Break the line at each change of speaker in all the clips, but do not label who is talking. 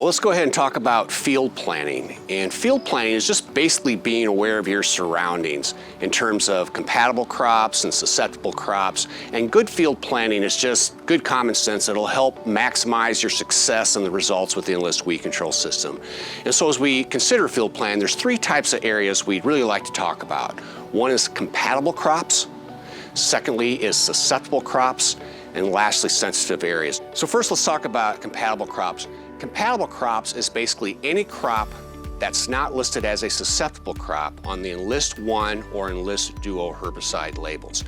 Well, let's go ahead and talk about field planning. And field planning is just basically being aware of your surroundings in terms of compatible crops and susceptible crops. And good field planning is just good common sense that'll help maximize your success and the results with the Enlist weed control system. And so as we consider field planning, there's three types of areas we'd really like to talk about. One is compatible crops. Secondly is susceptible crops. And lastly, sensitive areas. So first, let's talk about compatible crops. Compatible crops is basically any crop that's not listed as a susceptible crop on the Enlist 1 or Enlist Duo herbicide labels.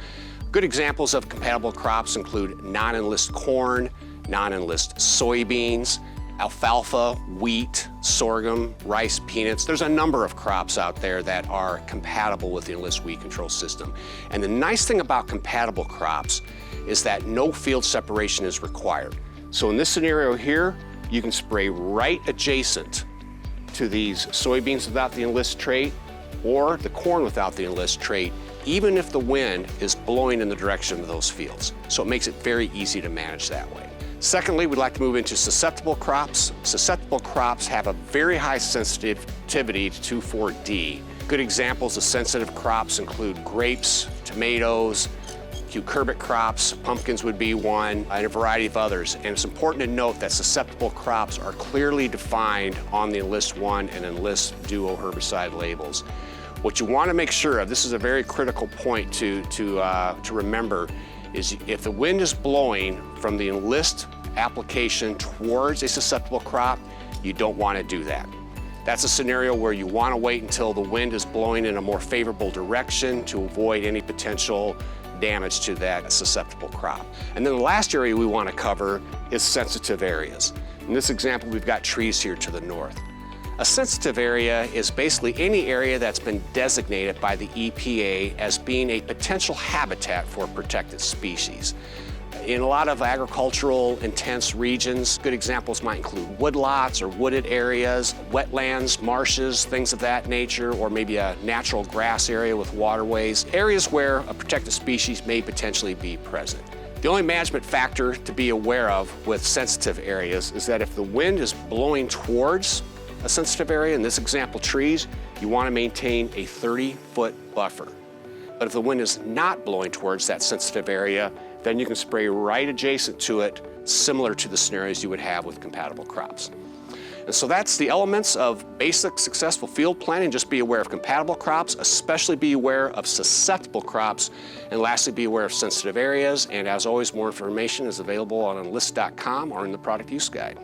Good examples of compatible crops include non-Enlist corn, non-Enlist soybeans, alfalfa, wheat, sorghum, rice, peanuts. There's a number of crops out there that are compatible with the Enlist weed control system. And the nice thing about compatible crops is that no field separation is required. So in this scenario here, you can spray right adjacent to these soybeans without the Enlist trait or the corn without the Enlist trait, even if the wind is blowing in the direction of those fields. So it makes it very easy to manage that way. Secondly, we'd like to move into susceptible crops. Susceptible crops have a very high sensitivity to 2,4-D. Good examples of sensitive crops include grapes, tomatoes, cucurbic crops, pumpkins would be one, and a variety of others. And it's important to note that susceptible crops are clearly defined on the Enlist 1 and Enlist Duo herbicide labels. What you want to make sure of, this is a very critical point to remember, is if the wind is blowing from the Enlist application towards a susceptible crop, you don't want to do that. That's a scenario where you want to wait until the wind is blowing in a more favorable direction to avoid any potential damage to that susceptible crop. And then the last area we want to cover is sensitive areas. In this example, we've got trees here to the north. A sensitive area is basically any area that's been designated by the EPA as being a potential habitat for a protected species. In a lot of agricultural intense regions, good examples might include woodlots or wooded areas, wetlands, marshes, things of that nature, or maybe a natural grass area with waterways, areas where a protected species may potentially be present. The only management factor to be aware of with sensitive areas is that if the wind is blowing towards a sensitive area, in this example trees, you want to maintain a 30-foot buffer. But if the wind is not blowing towards that sensitive area, then you can spray right adjacent to it, similar to the scenarios you would have with compatible crops. And so that's the elements of basic successful field planning. Just be aware of compatible crops, especially be aware of susceptible crops, and lastly, be aware of sensitive areas. And as always, more information is available on enlist.com or in the product use guide.